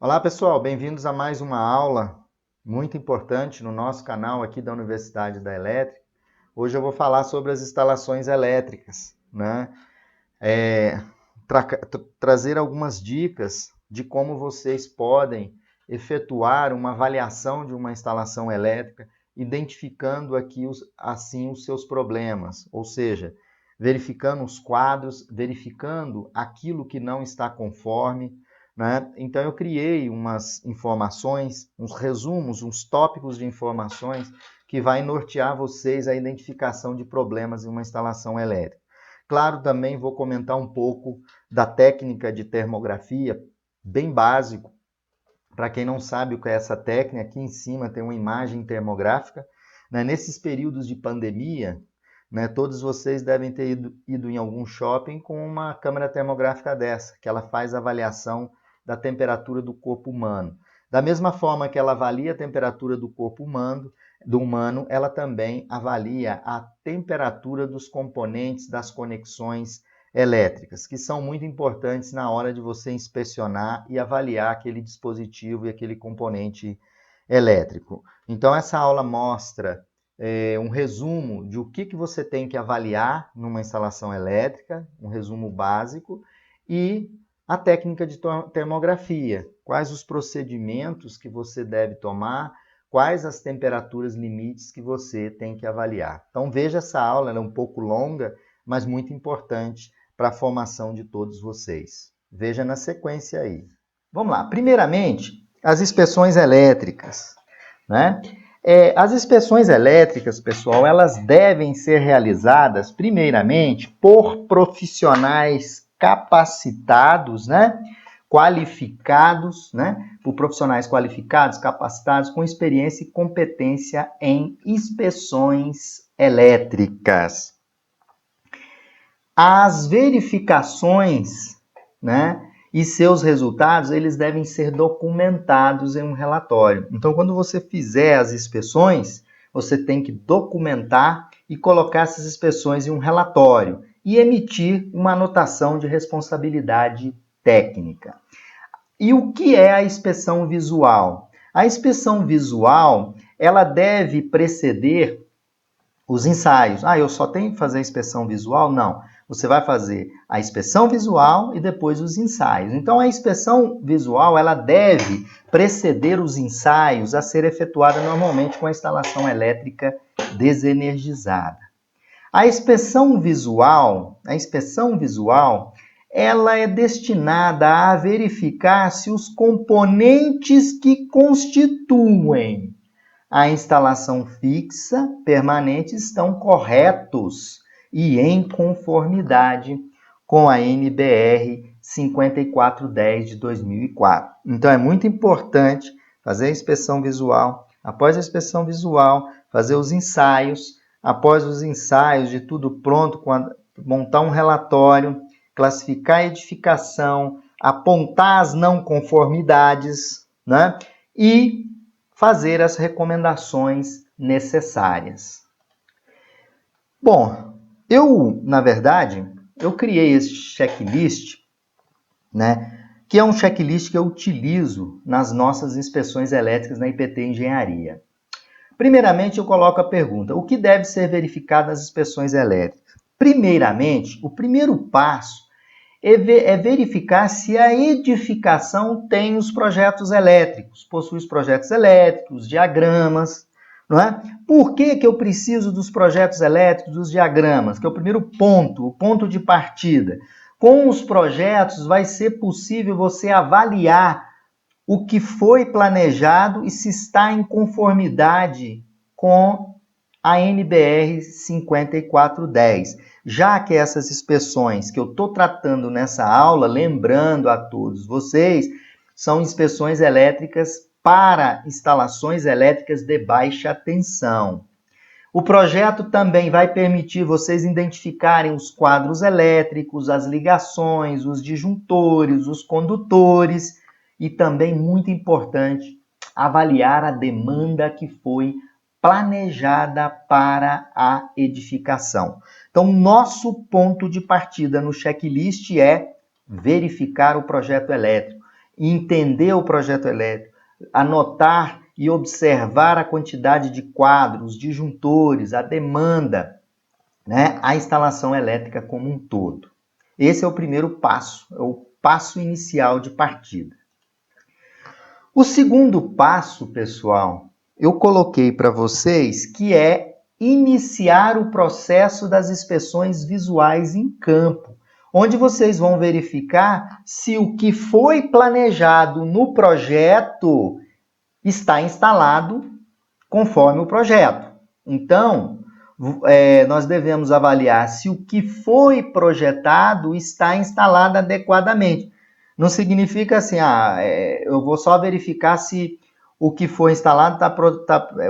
Olá pessoal, bem-vindos a mais uma aula muito importante no nosso canal aqui da Universidade da Elétrica. Hoje eu vou falar sobre as instalações elétricas, né? Trazer algumas dicas de como vocês podem efetuar uma avaliação de uma instalação elétrica, identificando aqui assim os seus problemas, ou seja, verificando os quadros, verificando aquilo que não está conforme, né? Então eu criei umas informações, uns resumos, uns tópicos de informações que vai nortear vocês a identificação de problemas em uma instalação elétrica. Claro, também vou comentar um pouco da técnica de termografia, bem básico. Para quem não sabe o que é essa técnica, aqui em cima tem uma imagem termográfica. Né? Nesses períodos de pandemia, né, todos vocês devem ter ido em algum shopping com uma câmera termográfica dessa, que ela faz avaliação da temperatura do corpo humano. Da mesma forma que ela avalia a temperatura do corpo humano, ela também avalia a temperatura dos componentes das conexões elétricas, que são muito importantes na hora de você inspecionar e avaliar aquele dispositivo e aquele componente elétrico. Então, essa aula mostra um resumo de o que você tem que avaliar numa instalação elétrica, um resumo básico, e a técnica de termografia, quais os procedimentos que você deve tomar, quais as temperaturas limites que você tem que avaliar. Então veja essa aula, ela é um pouco longa, mas muito importante para a formação de todos vocês. Veja na sequência aí. Vamos lá. Primeiramente, as inspeções elétricas, né? As inspeções elétricas, pessoal, elas devem ser realizadas, primeiramente, por profissionais capacitados, né? Qualificados, né? Por profissionais qualificados, capacitados, com experiência e competência em inspeções elétricas. As verificações, né, e seus resultados, eles devem ser documentados em um relatório. Então, quando você fizer as inspeções, você tem que documentar e colocar essas inspeções em um relatório e emitir uma anotação de responsabilidade técnica. E o que é a inspeção visual? A inspeção visual, ela deve preceder os ensaios. Eu só tenho que fazer a inspeção visual? Não. Você vai fazer a inspeção visual e depois os ensaios. Então, a inspeção visual, ela deve preceder os ensaios a ser efetuada normalmente com a instalação elétrica desenergizada. A inspeção visual, ela é destinada a verificar se os componentes que constituem a instalação fixa permanente estão corretos e em conformidade com a NBR 5410 de 2004. Então, é muito importante fazer a inspeção visual. Após a inspeção visual, fazer os ensaios. Após os ensaios de tudo pronto, montar um relatório, classificar a edificação, apontar as não conformidades, né? E fazer as recomendações necessárias. Bom, na verdade, eu criei esse checklist, né, que é um checklist que eu utilizo nas nossas inspeções elétricas na IPT Engenharia. Primeiramente, eu coloco a pergunta: o que deve ser verificado nas inspeções elétricas? Primeiramente, o primeiro passo é verificar se a edificação tem os projetos elétricos, possui os projetos elétricos, diagramas, não é? Por que eu preciso dos projetos elétricos, dos diagramas? Que é o primeiro ponto, o ponto de partida. Com os projetos vai ser possível você avaliar o que foi planejado e se está em conformidade com a NBR 5410. Já que essas inspeções que eu estou tratando nessa aula, lembrando a todos vocês, são inspeções elétricas para instalações elétricas de baixa tensão. O projeto também vai permitir vocês identificarem os quadros elétricos, as ligações, os disjuntores, os condutores e também, muito importante, avaliar a demanda que foi planejada para a edificação. Então, nosso ponto de partida no checklist é verificar o projeto elétrico. entender o projeto elétrico, anotar e observar a quantidade de quadros, disjuntores, a demanda, né, a instalação elétrica como um todo. Esse é o primeiro passo, é o passo inicial de partida. O segundo passo, pessoal, eu coloquei para vocês que é iniciar o processo das inspeções visuais em campo, onde vocês vão verificar se o que foi planejado no projeto está instalado conforme o projeto. Então, nós devemos avaliar se o que foi projetado está instalado adequadamente. Não significa assim, eu vou só verificar se o que foi instalado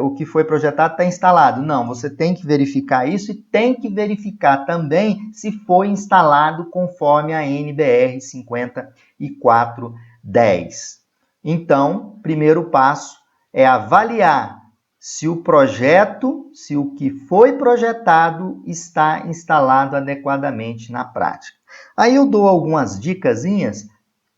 o que foi projetado está instalado. Não, você tem que verificar isso e tem que verificar também se foi instalado conforme a NBR 5410. Então, primeiro passo é avaliar se o projeto, se o que foi projetado está instalado adequadamente na prática. Aí eu dou algumas dicasinhas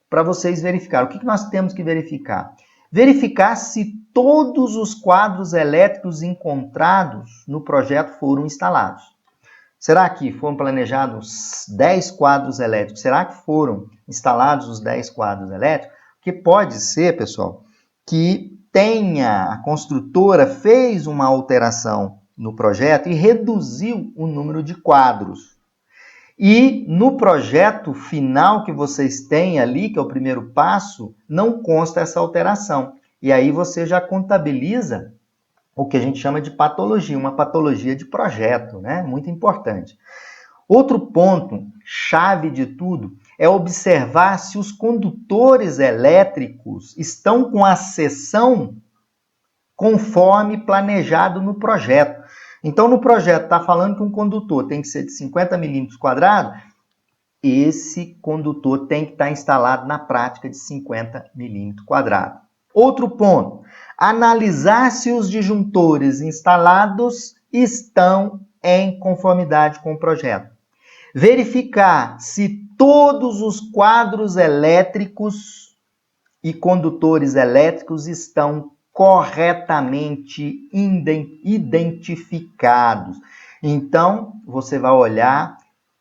para vocês verificarem. O que nós temos que verificar? Verificar se todos os quadros elétricos encontrados no projeto foram instalados. Será que foram planejados 10 quadros elétricos? Será que foram instalados os 10 quadros elétricos? Porque pode ser, pessoal, que a construtora fez uma alteração no projeto e reduziu o número de quadros. E no projeto final que vocês têm ali, que é o primeiro passo, não consta essa alteração. E aí você já contabiliza o que a gente chama de patologia, uma patologia de projeto, né? Muito importante. Outro ponto, chave de tudo, é observar se os condutores elétricos estão com a seção conforme planejado no projeto. Então, no projeto está falando que um condutor tem que ser de 50 milímetros quadrados, esse condutor tem que estar instalado na prática de 50 milímetros quadrados. Outro ponto, analisar se os disjuntores instalados estão em conformidade com o projeto. Verificar se todos os quadros elétricos e condutores elétricos estão corretamente identificados. Então, você vai olhar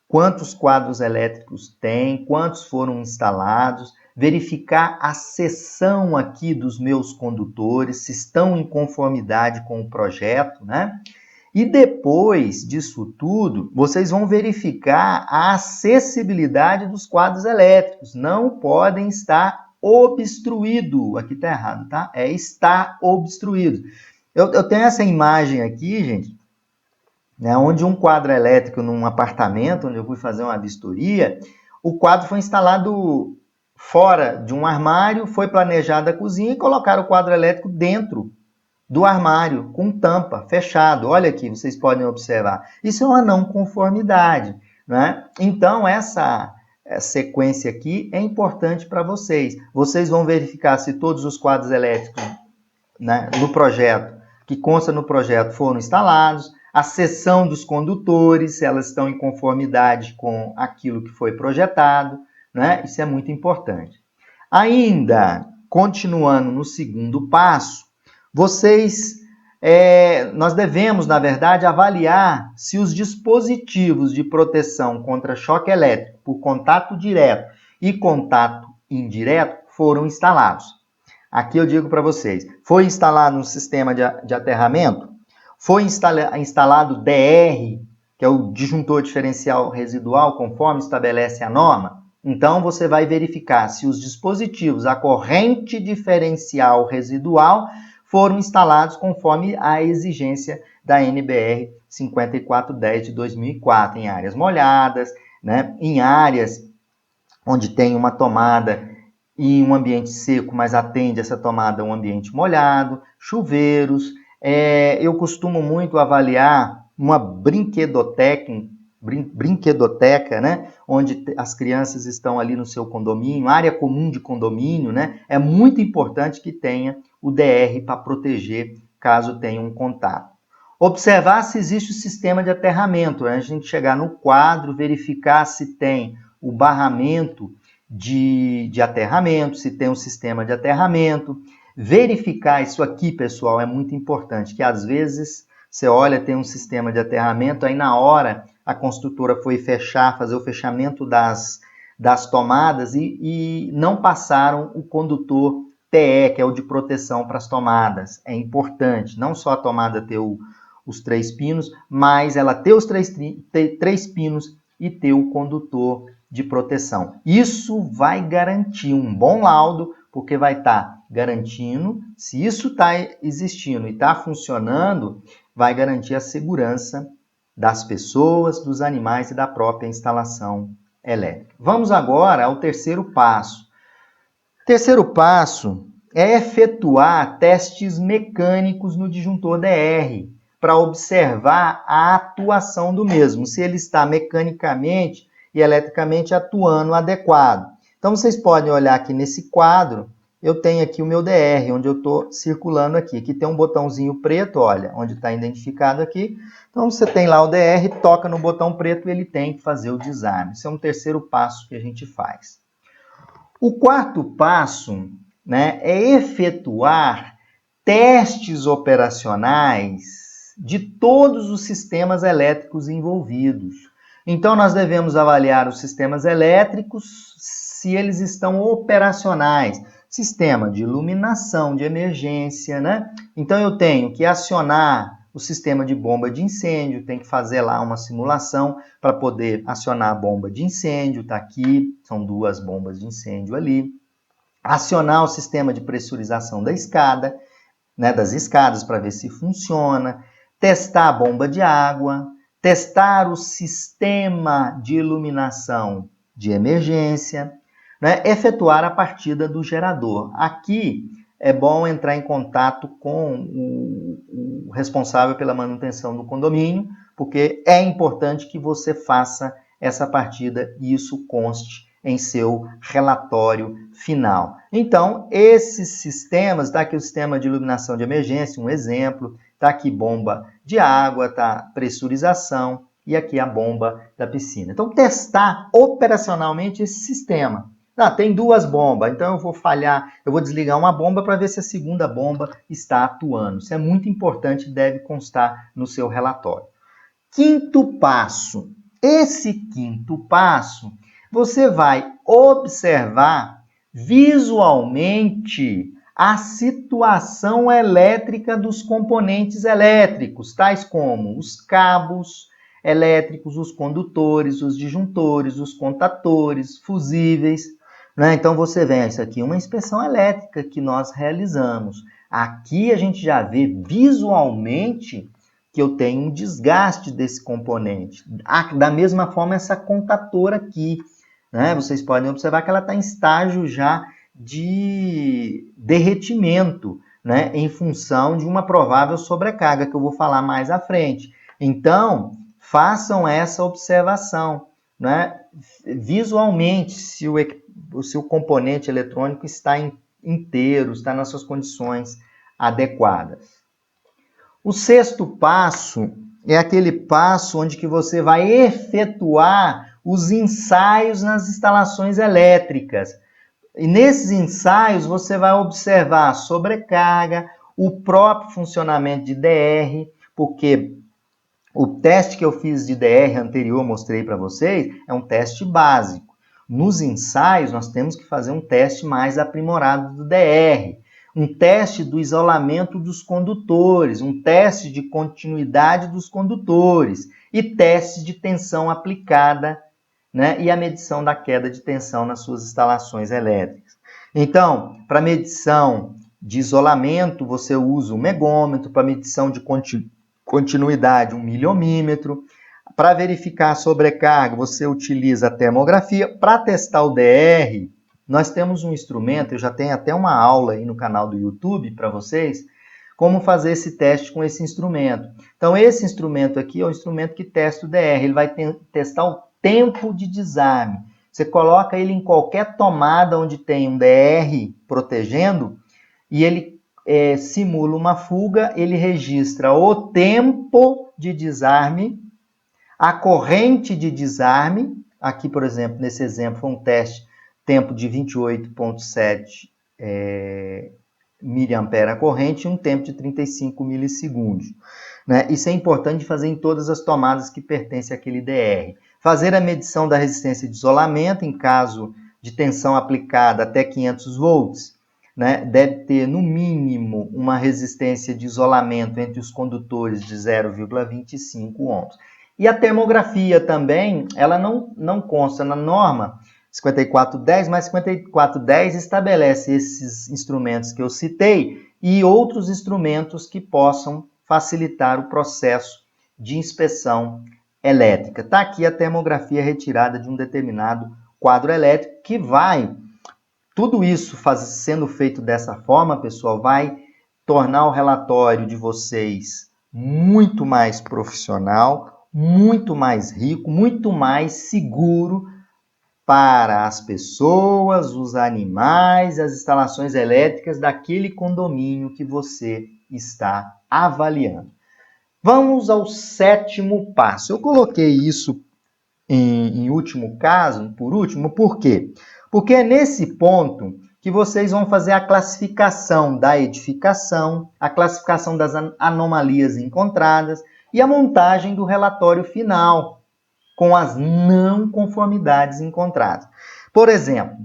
quantos quadros elétricos tem, quantos foram instalados, verificar a seção aqui dos meus condutores, se estão em conformidade com o projeto, né? E depois disso tudo, vocês vão verificar a acessibilidade dos quadros elétricos. Não podem estar obstruído. Aqui está errado, tá? É estar obstruído. Eu tenho essa imagem aqui, gente, né, onde um quadro elétrico num apartamento, onde eu fui fazer uma vistoria, o quadro foi instalado fora de um armário, foi planejada a cozinha e colocaram o quadro elétrico dentro do armário, com tampa, fechado. Olha aqui, vocês podem observar. Isso é uma não conformidade, né? Então, essa sequência aqui é importante para vocês. Vocês vão verificar se todos os quadros elétricos, né, no projeto, que consta no projeto, foram instalados, a seção dos condutores, se elas estão em conformidade com aquilo que foi projetado, né? Isso é muito importante. Ainda, continuando no segundo passo, nós devemos, na verdade, avaliar se os dispositivos de proteção contra choque elétrico por contato direto e contato indireto foram instalados. Aqui eu digo para vocês, foi instalado um sistema de aterramento? Foi instalado DR, que é o disjuntor diferencial residual, conforme estabelece a norma? Então, você vai verificar se os dispositivos, a corrente diferencial residual, foram instalados conforme a exigência da NBR 5410 de 2004, em áreas molhadas, né? Em áreas onde tem uma tomada em um ambiente seco, mas atende essa tomada a um ambiente molhado, chuveiros. Eu costumo muito avaliar uma brinquedoteca, né? Onde as crianças estão ali no seu condomínio, área comum de condomínio, né? É muito importante que tenha o DR para proteger caso tenha um contato. Observar se existe o sistema de aterramento, né? A gente chegar no quadro, verificar se tem o barramento de aterramento, se tem um sistema de aterramento. Verificar isso aqui, pessoal, é muito importante, que às vezes você olha, tem um sistema de aterramento, aí na hora a construtora foi fazer o fechamento das tomadas e não passaram o condutor TE, que é o de proteção para as tomadas. É importante, não só a tomada ter os 3 pinos, mas ela ter os 3 pinos e ter o condutor de proteção. Isso vai garantir um bom laudo, porque vai estar garantindo, se isso está existindo e está funcionando, vai garantir a segurança das pessoas, dos animais e da própria instalação elétrica. Vamos agora ao terceiro passo. O terceiro passo é efetuar testes mecânicos no disjuntor DR, para observar a atuação do mesmo, se ele está mecanicamente e eletricamente atuando adequado. Então, vocês podem olhar aqui nesse quadro, eu tenho aqui o meu DR, onde eu estou circulando aqui. Aqui tem um botãozinho preto, olha, onde está identificado aqui. Então, você tem lá o DR, toca no botão preto e ele tem que fazer o desarme. Esse é um terceiro passo que a gente faz. O quarto passo, né, é efetuar testes operacionais de todos os sistemas elétricos envolvidos. Então, nós devemos avaliar os sistemas elétricos se eles estão operacionais. Sistema de iluminação de emergência, né? Então, eu tenho que acionar o sistema de bomba de incêndio, tem que fazer lá uma simulação para poder acionar a bomba de incêndio, tá aqui, são 2 bombas de incêndio ali. Acionar o sistema de pressurização da escada, né, das escadas para ver se funciona. Testar a bomba de água, testar o sistema de iluminação de emergência, né, efetuar a partida do gerador. Aqui é bom entrar em contato com o responsável pela manutenção do condomínio, porque é importante que você faça essa partida e isso conste em seu relatório final. Então, esses sistemas, está aqui o sistema de iluminação de emergência, um exemplo, está aqui bomba de água, tá pressurização e aqui a bomba da piscina. Então, testar operacionalmente esse sistema. Tem 2 bombas, então eu vou falhar, eu vou desligar uma bomba para ver se a segunda bomba está atuando. Isso é muito importante, deve constar no seu relatório. Quinto passo. Esse quinto passo, você vai observar visualmente a situação elétrica dos componentes elétricos, tais como os cabos elétricos, os condutores, os disjuntores, os contatores, fusíveis, né? Então, você vê, isso aqui é uma inspeção elétrica que nós realizamos. Aqui a gente já vê visualmente que eu tenho um desgaste desse componente. Da mesma forma, essa contatora aqui, né? Vocês podem observar que ela está em estágio já de derretimento, né? Em função de uma provável sobrecarga, que eu vou falar mais à frente. Então, façam essa observação, né? Visualmente, se o componente eletrônico está inteiro, está nas suas condições adequadas. O sexto passo é aquele passo onde que você vai efetuar os ensaios nas instalações elétricas. E nesses ensaios você vai observar a sobrecarga, o próprio funcionamento de DR, porque o teste que eu fiz de DR anterior, mostrei para vocês, é um teste básico. Nos ensaios, nós temos que fazer um teste mais aprimorado do DR. Um teste do isolamento dos condutores, um teste de continuidade dos condutores e teste de tensão aplicada, né, e a medição da queda de tensão nas suas instalações elétricas. Então, para medição de isolamento, você usa o megômetro, para medição de continuidade, um miliomímetro. Para verificar a sobrecarga, você utiliza a termografia. Para testar o DR, nós temos um instrumento, eu já tenho até uma aula aí no canal do YouTube para vocês, como fazer esse teste com esse instrumento. Então, esse instrumento aqui é o instrumento que testa o DR, ele vai testar o tempo de desarme. Você coloca ele em qualquer tomada onde tem um DR protegendo e ele simula uma fuga, ele registra o tempo de desarme, a corrente de desarme. Aqui, por exemplo, nesse exemplo, foi um teste tempo de 28,7 miliampere corrente e um tempo de 35 milissegundos. Né? Isso é importante fazer em todas as tomadas que pertencem àquele DR. Fazer a medição da resistência de isolamento em caso de tensão aplicada até 500 volts. Né? Deve ter, no mínimo, uma resistência de isolamento entre os condutores de 0,25 ohms. E a termografia também, ela não consta na norma 5410, mas 5410 estabelece esses instrumentos que eu citei e outros instrumentos que possam facilitar o processo de inspeção elétrica. Está aqui a termografia retirada de um determinado quadro elétrico que vai, tudo isso sendo feito dessa forma, pessoal, vai tornar o relatório de vocês muito mais profissional, muito mais rico, muito mais seguro para as pessoas, os animais, as instalações elétricas daquele condomínio que você está avaliando. Vamos ao 7º passo. Eu coloquei isso em último caso, por último, por quê? Porque é nesse ponto que vocês vão fazer a classificação da edificação, a classificação das anomalias encontradas e a montagem do relatório final com as não conformidades encontradas. Por exemplo,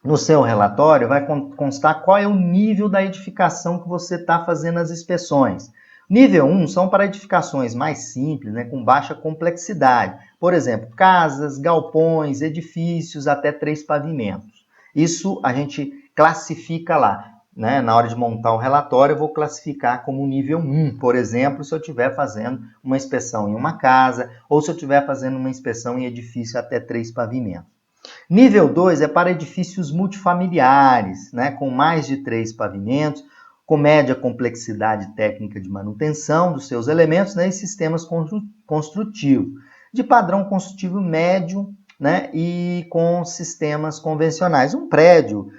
no seu relatório vai constar qual é o nível da edificação que você está fazendo as inspeções. Nível 1 são para edificações mais simples, né, com baixa complexidade. Por exemplo, casas, galpões, edifícios até 3 pavimentos. Isso a gente classifica lá. Né? Na hora de montar o relatório, eu vou classificar como nível 1, por exemplo, se eu estiver fazendo uma inspeção em uma casa ou se eu estiver fazendo uma inspeção em edifício até 3 pavimentos. Nível 2 é para edifícios multifamiliares, né? Com mais de 3 pavimentos, com média complexidade técnica de manutenção dos seus elementos, né? E sistemas construtivos, de padrão construtivo médio, né? E com sistemas convencionais. Um prédio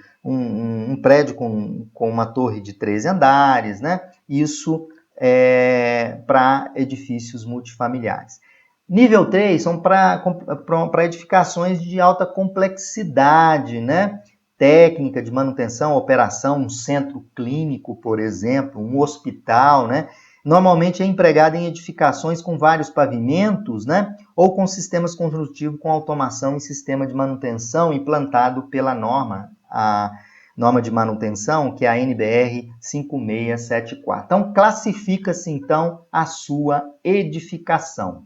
com uma torre de 13 andares, né? Isso é para edifícios multifamiliares. Nível 3 são para edificações de alta complexidade, né? Técnica de manutenção, operação, um centro clínico, por exemplo, um hospital, né? Normalmente é empregado em edificações com vários pavimentos, né? Ou com sistemas construtivos com automação e sistema de manutenção implantado pela norma, a norma de manutenção, que é a NBR 5674. Então, classifica-se, então, a sua edificação.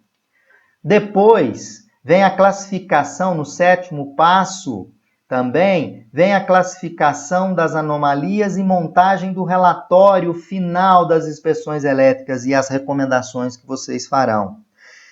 Depois, vem a classificação, no 7º passo, também, vem a classificação das anomalias e montagem do relatório final das inspeções elétricas e as recomendações que vocês farão.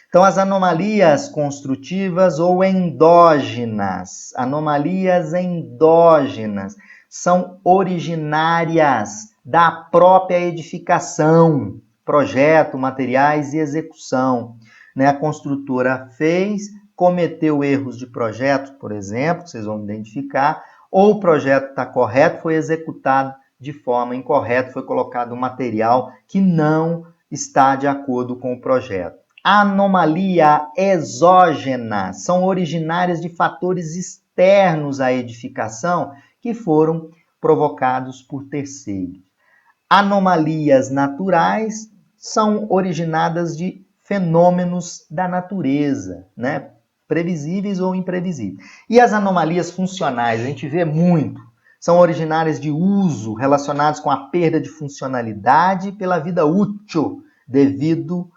Então, as anomalias construtivas ou endógenas. Anomalias endógenas são originárias da própria edificação, projeto, materiais e execução. Né? A construtora fez, cometeu erros de projeto, por exemplo, que vocês vão identificar, ou o projeto está correto, foi executado de forma incorreta, foi colocado um material que não está de acordo com o projeto. Anomalia exógena são originárias de fatores externos à edificação que foram provocados por terceiros. Anomalias naturais são originadas de fenômenos da natureza, né? Previsíveis ou imprevisíveis. E as anomalias funcionais, a gente vê muito, são originárias de uso, relacionadas com a perda de funcionalidade pela vida útil, devido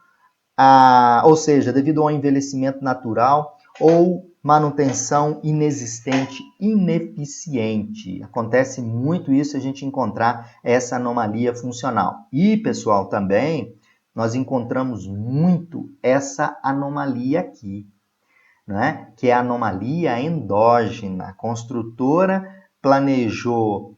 ao envelhecimento natural ou manutenção inexistente, ineficiente. Acontece muito isso, a gente encontrar essa anomalia funcional. E, pessoal, também nós encontramos muito essa anomalia aqui, né? Que é a anomalia endógena. A construtora planejou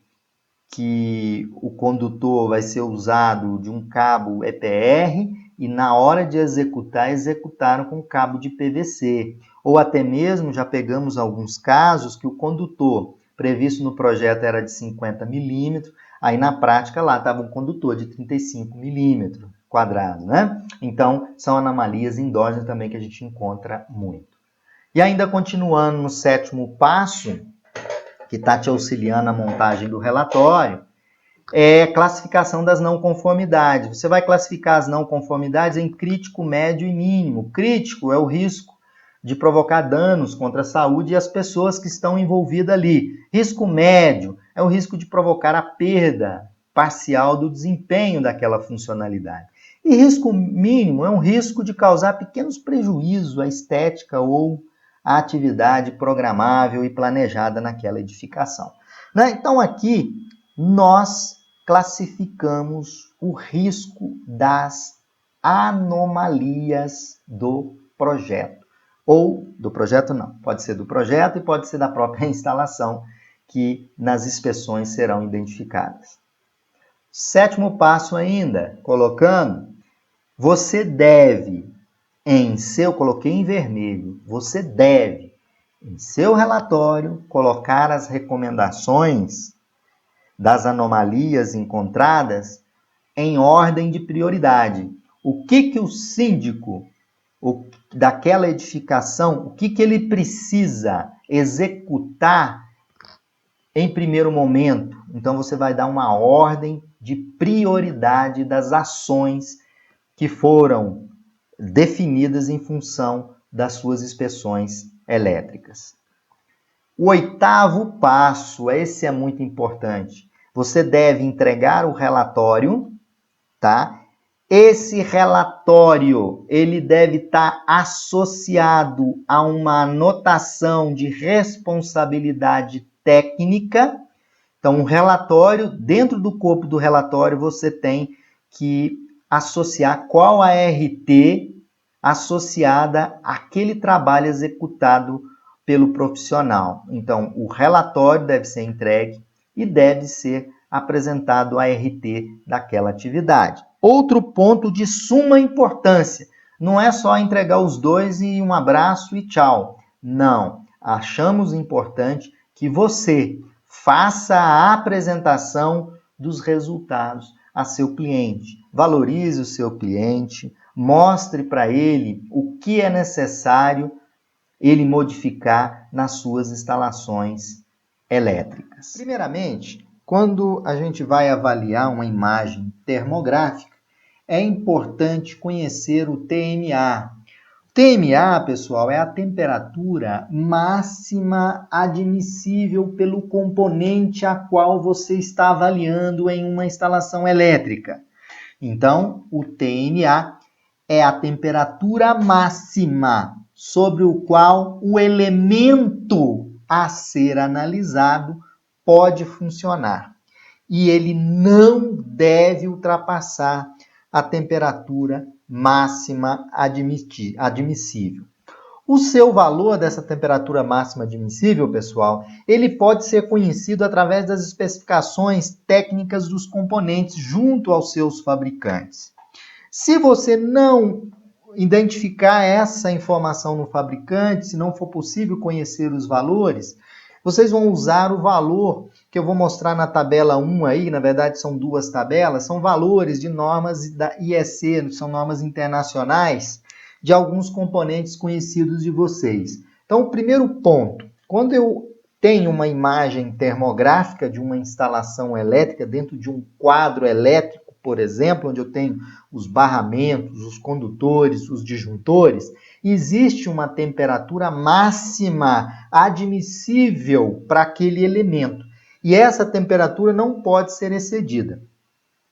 que o condutor vai ser usado de um cabo EPR e na hora de executar, executaram com cabo de PVC. Ou até mesmo, já pegamos alguns casos que o condutor previsto no projeto era de 50 milímetros, aí na prática lá estava um condutor de 35 milímetros quadrado, né? Então, são anomalias endógenas também que a gente encontra muito. E ainda continuando no 7º passo, que está te auxiliando na montagem do relatório, classificação das não conformidades. Você vai classificar as não conformidades em crítico, médio e mínimo. Crítico é o risco de provocar danos contra a saúde e as pessoas que estão envolvidas ali. Risco médio é o risco de provocar a perda parcial do desempenho daquela funcionalidade. E risco mínimo é um risco de causar pequenos prejuízos à estética ou à atividade programável e planejada naquela edificação. Então, aqui, nós classificamos o risco das anomalias do projeto. Ou do projeto não, pode ser do projeto e pode ser da própria instalação, que nas inspeções serão identificadas. Sétimo passo ainda, colocando, você deve, coloquei em vermelho, você deve, em seu relatório, colocar as recomendações das anomalias encontradas em ordem de prioridade. O que o síndico daquela edificação, o que ele precisa executar em primeiro momento? Então, você vai dar uma ordem de prioridade das ações que foram definidas em função das suas inspeções elétricas. O oitavo passo, esse é muito importante. Você deve entregar o relatório, tá? Esse relatório, ele deve estar associado a uma anotação de responsabilidade técnica. Então, um relatório, dentro do corpo do relatório, você tem que associar qual a RT associada àquele trabalho executado pelo profissional. Então, o relatório deve ser entregue e deve ser apresentado a RT daquela atividade. Outro ponto de suma importância, não é só entregar os dois e um abraço e tchau. Não, achamos importante que você faça a apresentação dos resultados a seu cliente. Valorize o seu cliente, mostre para ele o que é necessário ele modificar nas suas instalações elétricas. Primeiramente, quando a gente vai avaliar uma imagem termográfica, é importante conhecer o TMA. O TMA, pessoal, é a temperatura máxima admissível pelo componente a qual você está avaliando em uma instalação elétrica. Então, o TMA é a temperatura máxima sobre o qual o elemento a ser analisado pode funcionar. E ele não deve ultrapassar a temperatura máxima admissível. O seu valor dessa temperatura máxima admissível, pessoal, ele pode ser conhecido através das especificações técnicas dos componentes junto aos seus fabricantes. Se você não identificar essa informação no fabricante, se não for possível conhecer os valores, vocês vão usar o valor que eu vou mostrar na tabela 1 aí, na verdade são duas tabelas, são valores de normas da IEC, são normas internacionais, de alguns componentes conhecidos de vocês. Então, o primeiro ponto, quando eu tenho uma imagem termográfica de uma instalação elétrica dentro de um quadro elétrico, por exemplo, onde eu tenho os barramentos, os condutores, os disjuntores, existe uma temperatura máxima admissível para aquele elemento. E essa temperatura não pode ser excedida.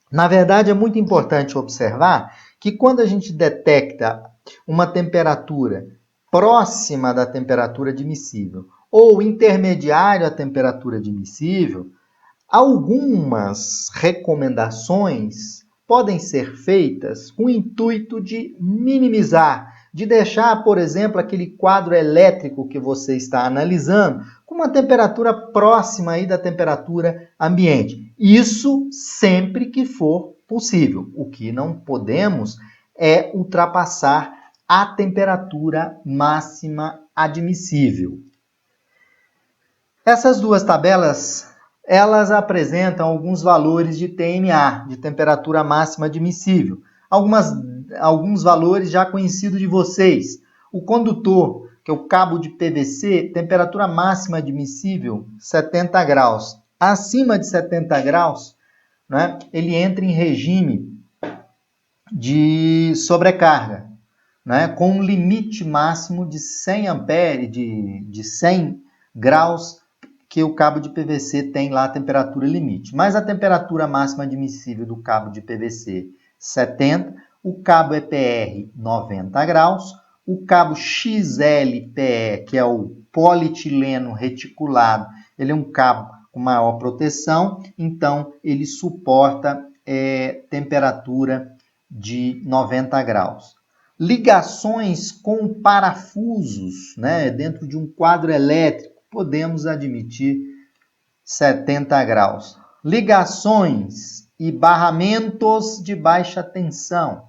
Na verdade, é muito importante observar que quando a gente detecta uma temperatura próxima da temperatura admissível ou intermediária à temperatura admissível, algumas recomendações podem ser feitas com o intuito de minimizar, de deixar, por exemplo, aquele quadro elétrico que você está analisando com uma temperatura próxima aí da temperatura ambiente. Isso sempre que for possível. O que não podemos é ultrapassar a temperatura máxima admissível. Essas duas tabelas, elas apresentam alguns valores de TMA, de temperatura máxima admissível. Alguns valores já conhecidos de vocês. O condutor que é o cabo de PVC, temperatura máxima admissível, 70 graus. Acima de 70 graus, né, ele entra em regime de sobrecarga, né, com um limite máximo de 100 ampere, de 100 graus, que o cabo de PVC tem lá a temperatura limite. Mas a temperatura máxima admissível do cabo de PVC, 70, o cabo EPR, 90 graus, o cabo XLPE, que é o polietileno reticulado, ele é um cabo com maior proteção, então ele suporta temperatura de 90 graus. Ligações com parafusos, né, dentro de um quadro elétrico, podemos admitir 70 graus. Ligações e barramentos de baixa tensão,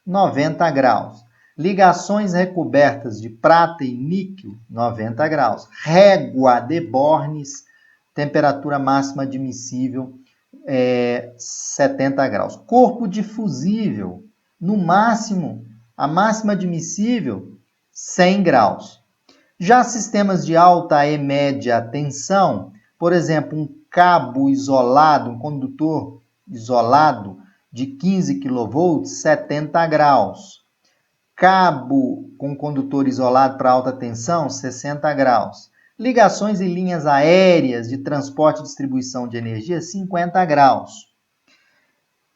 90 graus. Ligações recobertas de prata e níquel, 90 graus. Régua de Bornes, temperatura máxima admissível, 70 graus. Corpo difusível, no máximo, a máxima admissível, 100 graus. Já sistemas de alta e média tensão, por exemplo, um cabo isolado, um condutor isolado de 15 kV, 70 graus. Cabo com condutor isolado para alta tensão, 60 graus. Ligações e linhas aéreas de transporte e distribuição de energia, 50 graus.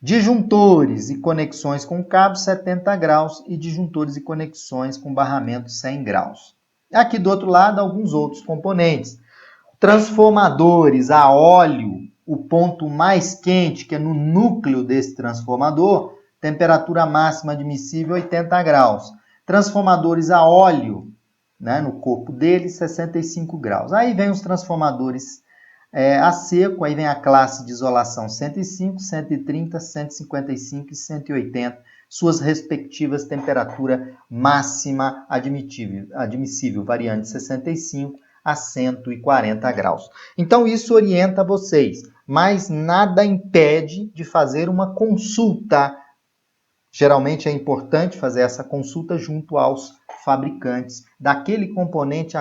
Disjuntores e conexões com cabo, 70 graus. E disjuntores e conexões com barramento, 100 graus. Aqui do outro lado, alguns outros componentes. Transformadores a óleo, o ponto mais quente, que é no núcleo desse transformador, temperatura máxima admissível, 80 graus. Transformadores a óleo, né, no corpo dele, 65 graus. Aí vem os transformadores a seco, aí vem a classe de isolação 105, 130, 155 e 180, suas respectivas temperatura máxima admissível, variando de 65 a 140 graus. Então, isso orienta vocês, mas nada impede de fazer uma consulta. Geralmente é importante fazer essa consulta junto aos fabricantes daquele componente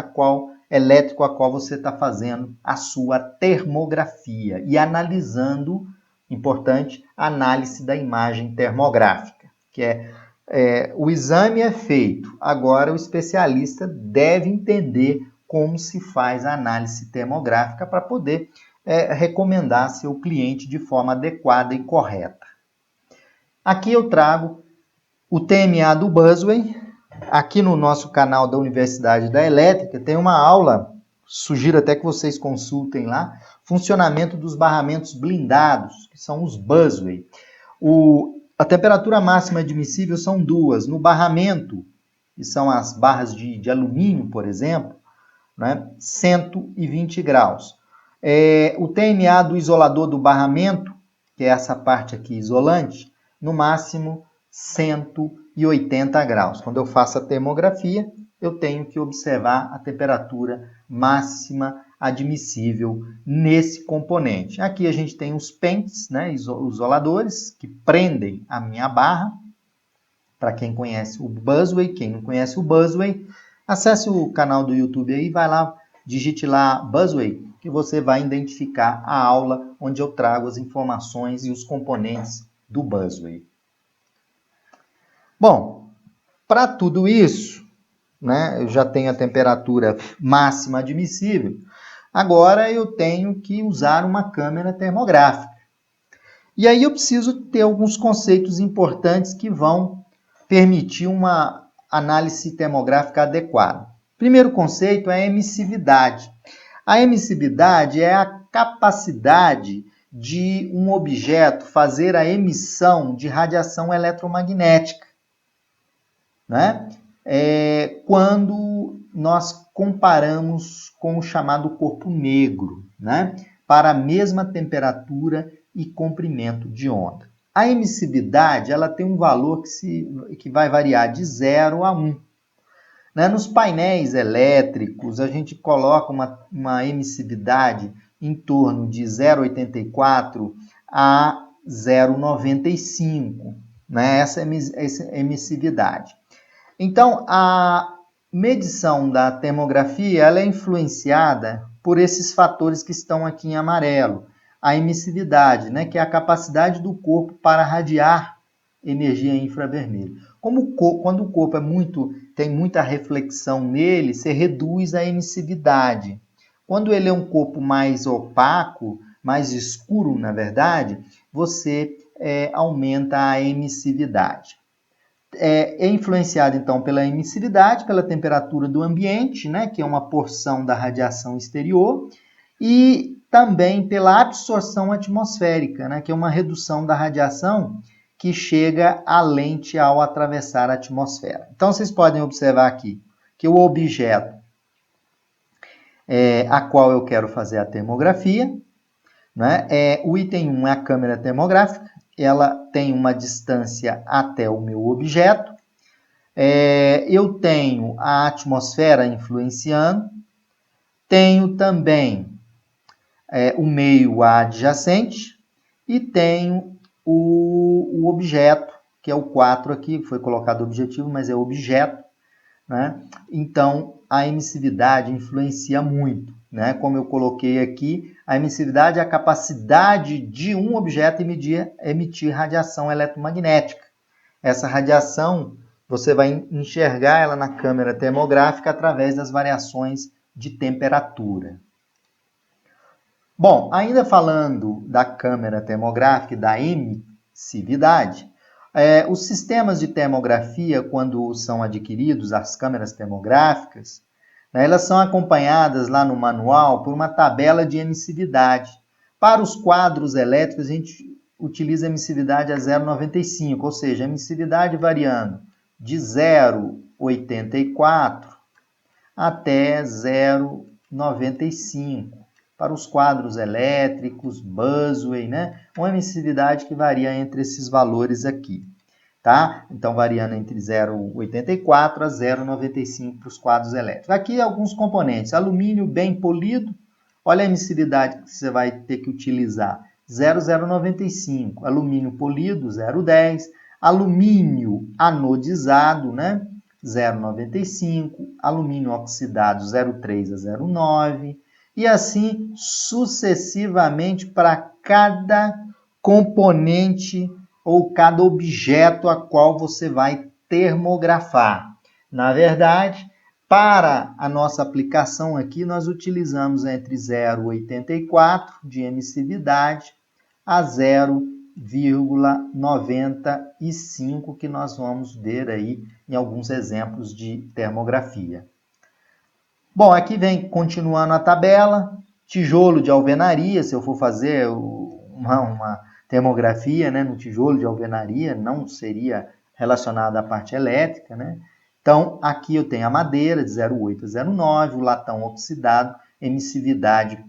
elétrico a qual você está fazendo a sua termografia e analisando, importante, análise da imagem termográfica, que o exame é feito, agora o especialista deve entender como se faz a análise termográfica para poder recomendar seu cliente de forma adequada e correta. Aqui eu trago o TMA do Busway. Aqui no nosso canal da Universidade da Elétrica tem uma aula, sugiro até que vocês consultem lá, funcionamento dos barramentos blindados, que são os Busway. A temperatura máxima admissível são duas. No barramento, que são as barras de alumínio, por exemplo, né, 120 graus. O TMA do isolador do barramento, que é essa parte aqui isolante, no máximo 180 graus. Quando eu faço a termografia, eu tenho que observar a temperatura máxima admissível nesse componente. Aqui a gente tem os pentes, né, isoladores, que prendem a minha barra. Para quem conhece o Busway, quem não conhece o Busway, acesse o canal do YouTube aí, vai lá, digite lá Busway, que você vai identificar a aula onde eu trago as informações e os componentes do Busway. Bom, para tudo isso, né, eu já tenho a temperatura máxima admissível, agora eu tenho que usar uma câmera termográfica. E aí eu preciso ter alguns conceitos importantes que vão permitir uma análise termográfica adequada. Primeiro conceito é a emissividade. A emissividade é a capacidade de um objeto fazer a emissão de radiação eletromagnética, né? Quando nós comparamos com o chamado corpo negro, né? Para a mesma temperatura e comprimento de onda. A emissividade ela tem um valor que vai variar de 0 a 1. Né? Nos painéis elétricos, a gente coloca uma emissividade em torno de 0,84 a 0,95. Né? Essa é a emissividade. Então, medição da termografia ela é influenciada por esses fatores que estão aqui em amarelo. A emissividade, né, que é a capacidade do corpo para radiar energia infravermelha. Quando o corpo tem muita reflexão nele, você reduz a emissividade. Quando ele é um corpo mais opaco, mais escuro, na verdade, você aumenta a emissividade. É influenciado, então, pela emissividade, pela temperatura do ambiente, né, que é uma porção da radiação exterior, e também pela absorção atmosférica, né, que é uma redução da radiação que chega à lente ao atravessar a atmosfera. Então, vocês podem observar aqui que o objeto a qual eu quero fazer a termografia, né, o item 1 é a câmera termográfica, ela tem uma distância até o meu objeto. Eu tenho a atmosfera influenciando, tenho também o meio adjacente e tenho o objeto, que é o 4 aqui, que foi colocado objetivo, mas é objeto, né? Então, a emissividade influencia muito, né? Como eu coloquei aqui, a emissividade é a capacidade de um objeto emitir radiação eletromagnética. Essa radiação, você vai enxergar ela na câmera termográfica através das variações de temperatura. Bom, ainda falando da câmera termográfica e da emissividade, os sistemas de termografia, quando são adquiridos, as câmeras termográficas, né, elas são acompanhadas lá no manual por uma tabela de emissividade. Para os quadros elétricos, a gente utiliza a emissividade a 0,95, ou seja, a emissividade variando de 0,84 até 0,95. Para os quadros elétricos, busway, né? Uma emissividade que varia entre esses valores aqui, tá? Então, variando entre 0,84 a 0,95 para os quadros elétricos. Aqui, alguns componentes. Alumínio bem polido. Olha a emissividade que você vai ter que utilizar. 0,095. Alumínio polido, 0,10. Alumínio anodizado, né? 0,95. Alumínio oxidado, 0,3 a 0,9. E assim sucessivamente para cada componente ou cada objeto a qual você vai termografar. Na verdade, para a nossa aplicação aqui, nós utilizamos entre 0,84 de emissividade a 0,95, que nós vamos ver aí em alguns exemplos de termografia. Bom, aqui vem continuando a tabela, tijolo de alvenaria, se eu for fazer uma termografia, né, no tijolo de alvenaria, não seria relacionado à parte elétrica, né? Então, aqui eu tenho a madeira de 0,8 a 0,9, o latão oxidado, emissividade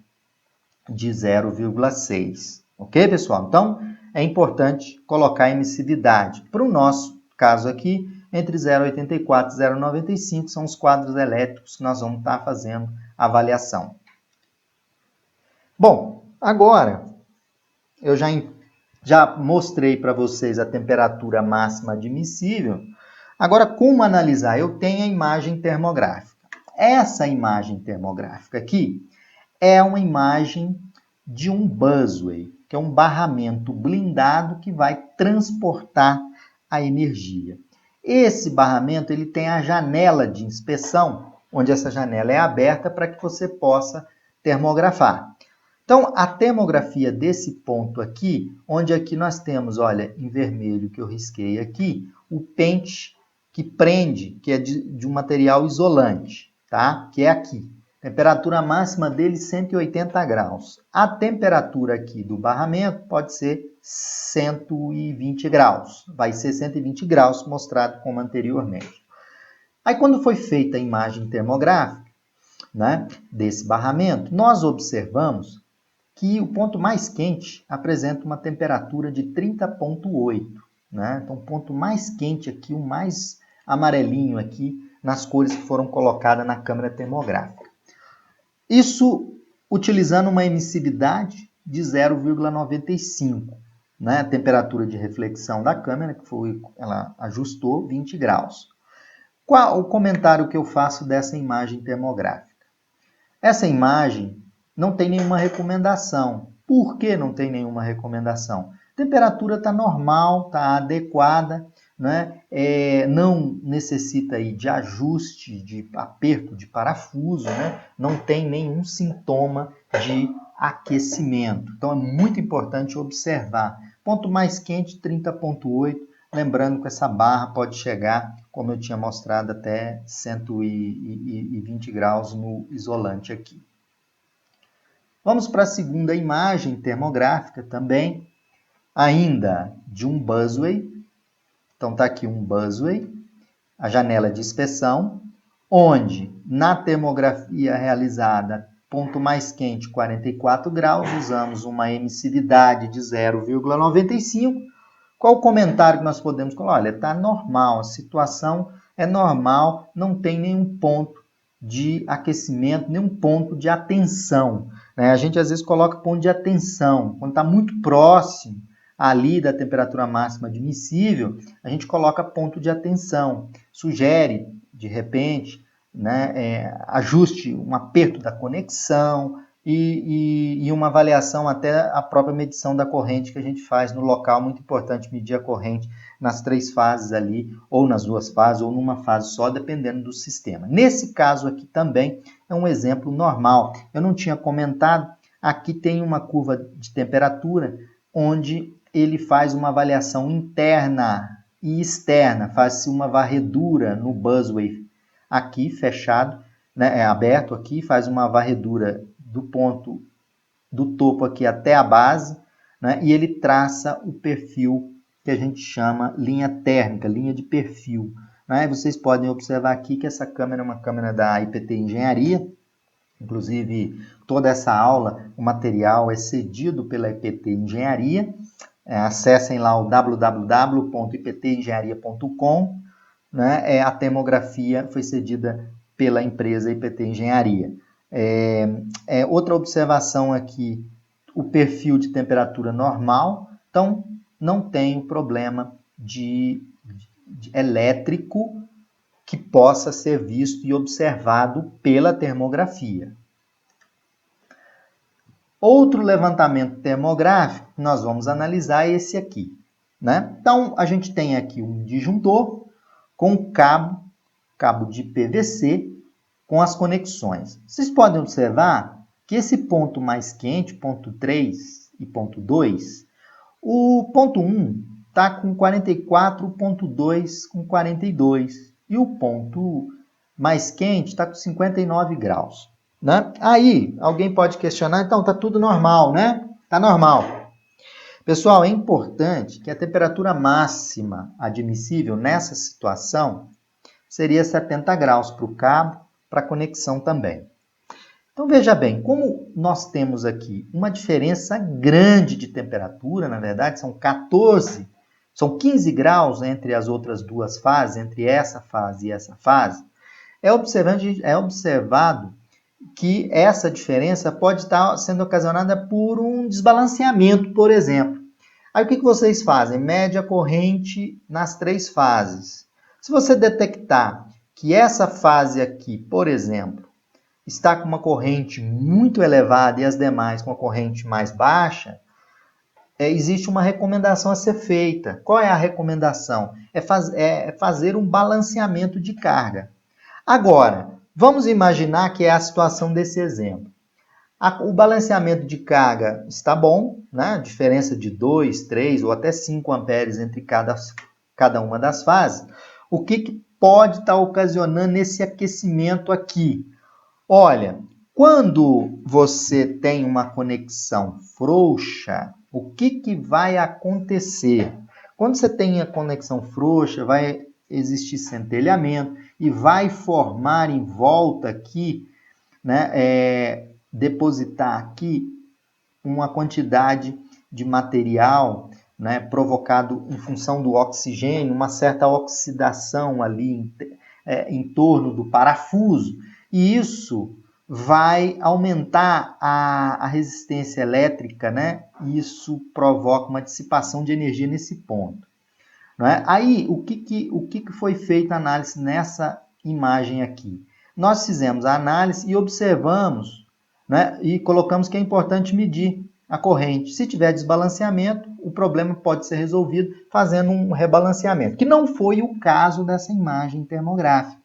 de 0,6. Ok, pessoal? Então, é importante colocar a emissividade. Para o nosso caso aqui, entre 0,84 e 0,95 são os quadros elétricos que nós vamos estar fazendo a avaliação. Bom, agora eu já mostrei para vocês a temperatura máxima admissível. Agora, como analisar? Eu tenho a imagem termográfica. Essa imagem termográfica aqui é uma imagem de um busway, que é um barramento blindado que vai transportar a energia. Esse barramento ele tem a janela de inspeção, onde essa janela é aberta para que você possa termografar. Então, a termografia desse ponto aqui, onde aqui nós temos, olha, em vermelho que eu risquei aqui, o pente que prende, que é de um material isolante, tá? Que é aqui. Temperatura máxima dele 180 graus. A temperatura aqui do barramento pode ser 120 graus. Vai ser 120 graus, mostrado como anteriormente. Aí, quando foi feita a imagem termográfica, né, desse barramento, nós observamos que o ponto mais quente apresenta uma temperatura de 30,8. Né? Então, o ponto mais quente aqui, o mais amarelinho aqui, nas cores que foram colocadas na câmera termográfica. Isso utilizando uma emissividade de 0,95, né? A temperatura de reflexão da câmera, ela ajustou 20 graus. Qual o comentário que eu faço dessa imagem termográfica? Essa imagem não tem nenhuma recomendação. Por que não tem nenhuma recomendação? A temperatura está normal, está adequada, né? Não necessita aí de ajuste, de aperto de parafuso, né? Não tem nenhum sintoma de aquecimento. Então é muito importante observar. Ponto mais quente, 30,8. Lembrando que essa barra pode chegar, como eu tinha mostrado, até 120 graus no isolante aqui. Vamos para a segunda imagem termográfica também, ainda de um busway. Então está aqui um busway, a janela de inspeção, onde na termografia realizada, ponto mais quente 44 graus, usamos uma emissividade de 0,95. Qual o comentário que nós podemos colocar? Olha, está normal, a situação é normal, não tem nenhum ponto de aquecimento, nenhum ponto de atenção. Né? A gente às vezes coloca ponto de atenção, quando está muito próximo ali da temperatura máxima admissível, a gente coloca ponto de atenção. Sugere, de repente, né, ajuste, um aperto da conexão, e uma avaliação até a própria medição da corrente que a gente faz no local. Muito importante medir a corrente nas 3 fases ali, ou nas 2 fases, ou numa fase só, dependendo do sistema. Nesse caso aqui também é um exemplo normal. Eu não tinha comentado, aqui tem uma curva de temperatura, onde ele faz uma avaliação interna e externa, faz-se uma varredura no busway aqui, fechado, né, aberto aqui, faz uma varredura do ponto do topo aqui até a base, né? E ele traça o perfil que a gente chama linha térmica, linha de perfil. Né? Vocês podem observar aqui que essa câmera é uma câmera da IPT Engenharia. Inclusive, toda essa aula, o material é cedido pela IPT Engenharia. Acessem lá o www.iptengenharia.com. Né? A termografia foi cedida pela empresa IPT Engenharia. Outra observação aqui, o perfil de temperatura normal, então não tem problema de elétrico que possa ser visto e observado pela termografia. Outro levantamento termográfico, nós vamos analisar esse aqui. Né? Então, a gente tem aqui um disjuntor com cabo de PVC, com as conexões. Vocês podem observar que esse ponto mais quente, ponto 3 e ponto 2, o ponto 1 está com 44, o ponto 2 com 42, e o ponto mais quente está com 59 graus. Né? Aí, alguém pode questionar, então está tudo normal, né? Está normal. Pessoal, é importante que a temperatura máxima admissível nessa situação seria 70 graus para o cabo, para a conexão também. Então, veja bem, como nós temos aqui uma diferença grande de temperatura, na verdade, são 15 graus entre as outras 2 fases, entre essa fase e essa fase, é observado que essa diferença pode estar sendo ocasionada por um desbalanceamento, por exemplo. Aí, o que vocês fazem? Mede a corrente nas 3 fases. Se você detectar que essa fase aqui, por exemplo, está com uma corrente muito elevada e as demais com a corrente mais baixa, existe uma recomendação a ser feita. Qual é a recomendação? É fazer um balanceamento de carga. Agora, vamos imaginar que é a situação desse exemplo. O balanceamento de carga está bom, né? Diferença de 2, 3 ou até 5 amperes entre cada uma das fases. O que pode estar ocasionando esse aquecimento aqui? Olha, quando você tem uma conexão frouxa, o que vai acontecer? Quando você tem a conexão frouxa, vai existir centelhamento e vai formar em volta aqui, né, depositar aqui uma quantidade de material, né, provocado em função do oxigênio, uma certa oxidação ali em torno do parafuso, e isso vai aumentar a resistência elétrica, né? Isso provoca uma dissipação de energia nesse ponto. Não é? Aí, o que foi feita a análise nessa imagem aqui? Nós fizemos a análise e observamos, né, e colocamos que é importante medir a corrente. Se tiver desbalanceamento, o problema pode ser resolvido fazendo um rebalanceamento, que não foi o caso dessa imagem termográfica.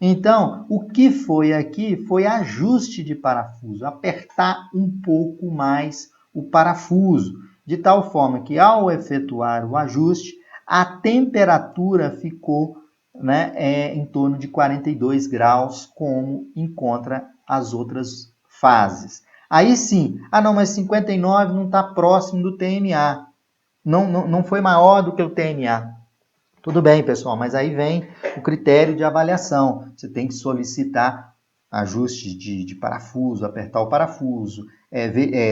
Então, o que foi aqui foi ajuste de parafuso, apertar um pouco mais o parafuso, de tal forma que ao efetuar o ajuste, a temperatura ficou, né, em torno de 42 graus, como encontra as outras fases. Aí sim, não, mas 59 não está próximo do TMA, não foi maior do que o TMA. Tudo bem, pessoal, mas aí vem o critério de avaliação. Você tem que solicitar ajustes de parafuso, apertar o parafuso,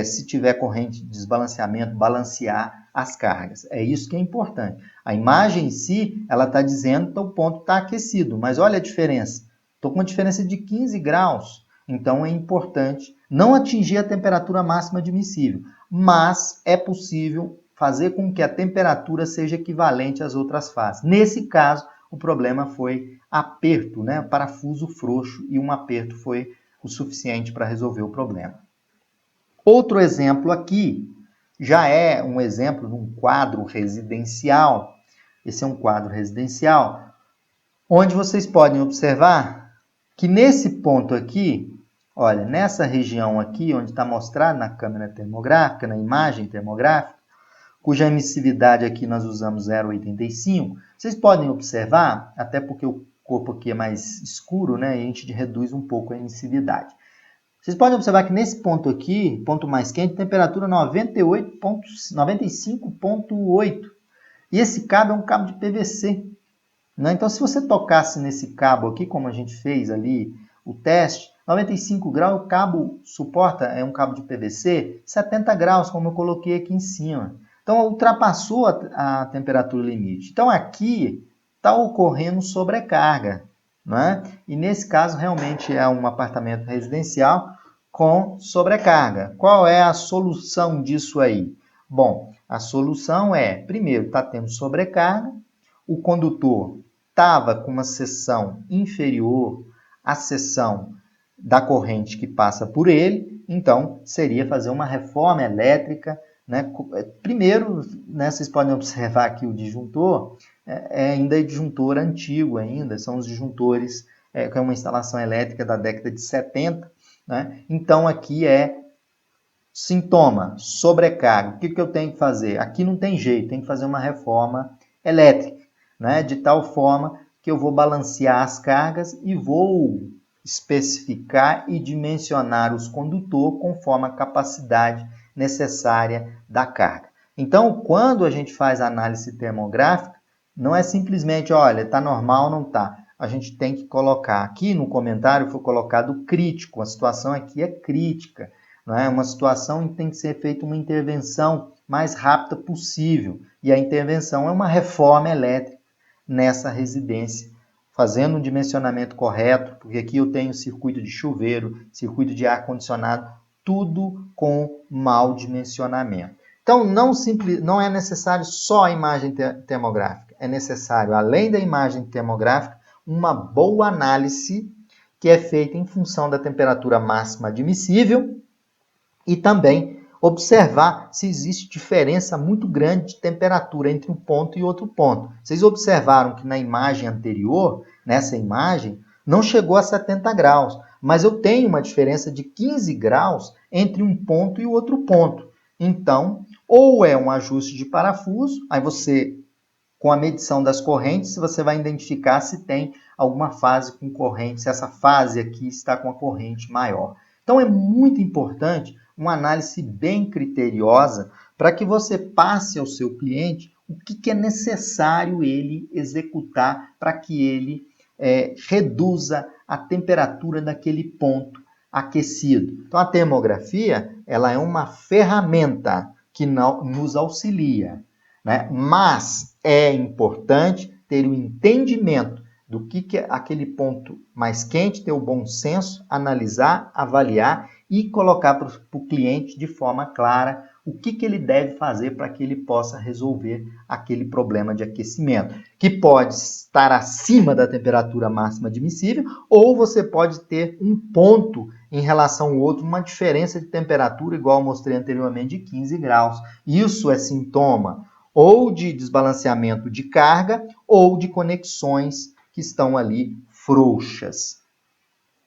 se tiver corrente de desbalanceamento, balancear as cargas. É isso que é importante. A imagem em si, ela está dizendo que o ponto está aquecido, mas olha a diferença. Estou com uma diferença de 15 graus, então é importante não atingir a temperatura máxima admissível, mas é possível fazer com que a temperatura seja equivalente às outras fases. Nesse caso, o problema foi aperto, né? Parafuso frouxo, e um aperto foi o suficiente para resolver o problema. Outro exemplo aqui já é um exemplo de um quadro residencial. Esse é um quadro residencial, onde vocês podem observar que nesse ponto aqui, olha, nessa região aqui, onde está mostrado na câmera termográfica, na imagem termográfica, cuja emissividade aqui nós usamos 0,85, vocês podem observar, até porque o corpo aqui é mais escuro, né, e a gente reduz um pouco a emissividade. Vocês podem observar que nesse ponto aqui, ponto mais quente, temperatura 95,8. E esse cabo é um cabo de PVC. Né? Então, se você tocasse nesse cabo aqui, como a gente fez ali o teste, 95 graus, o cabo suporta, é um cabo de PVC, 70 graus, como eu coloquei aqui em cima. Então, ultrapassou a temperatura limite. Então, aqui está ocorrendo sobrecarga. Né? E nesse caso, realmente é um apartamento residencial com sobrecarga. Qual é a solução disso aí? Bom, a solução é, primeiro, está tendo sobrecarga, o condutor estava com uma seção inferior à seção da corrente que passa por ele, então seria fazer uma reforma elétrica. Né? Primeiro, né, vocês podem observar aqui o disjuntor, ainda é disjuntor antigo ainda, são os disjuntores, que é uma instalação elétrica da década de 70, né? Então aqui é sintoma, sobrecarga. O que eu tenho que fazer? Aqui não tem jeito, tem que fazer uma reforma elétrica, né? De tal forma que eu vou balancear as cargas e vou especificar e dimensionar os condutores conforme a capacidade necessária da carga. Então, quando a gente faz a análise termográfica, não é simplesmente, olha, está normal, não está. A gente tem que colocar, aqui no comentário foi colocado crítico, a situação aqui é crítica, não é? Uma situação em que tem que ser feita uma intervenção mais rápida possível, e a intervenção é uma reforma elétrica nessa residência, fazendo um dimensionamento correto, porque aqui eu tenho circuito de chuveiro, circuito de ar-condicionado, tudo com mau dimensionamento. Então, não é necessário só a imagem termográfica, é necessário, além da imagem termográfica, uma boa análise que é feita em função da temperatura máxima admissível e também observar se existe diferença muito grande de temperatura entre um ponto e outro ponto. Vocês observaram que na imagem anterior, nessa imagem, não chegou a 70 graus, mas eu tenho uma diferença de 15 graus entre um ponto e o outro ponto. Então, ou é um ajuste de parafuso, aí você, com a medição das correntes, você vai identificar se tem alguma fase com corrente, se essa fase aqui está com a corrente maior. Então, é muito importante uma análise bem criteriosa para que você passe ao seu cliente o que é necessário ele executar para que ele reduza a temperatura daquele ponto aquecido. Então, a termografia ela é uma ferramenta que nos auxilia, né? Mas é importante ter o entendimento do que é aquele ponto mais quente, ter o bom senso, analisar, avaliar e colocar para o cliente de forma clara o que ele deve fazer para que ele possa resolver aquele problema de aquecimento, que pode estar acima da temperatura máxima admissível, ou você pode ter um ponto em relação ao outro, uma diferença de temperatura, igual eu mostrei anteriormente, de 15 graus. Isso é sintoma ou de desbalanceamento de carga ou de conexões que estão ali frouxas.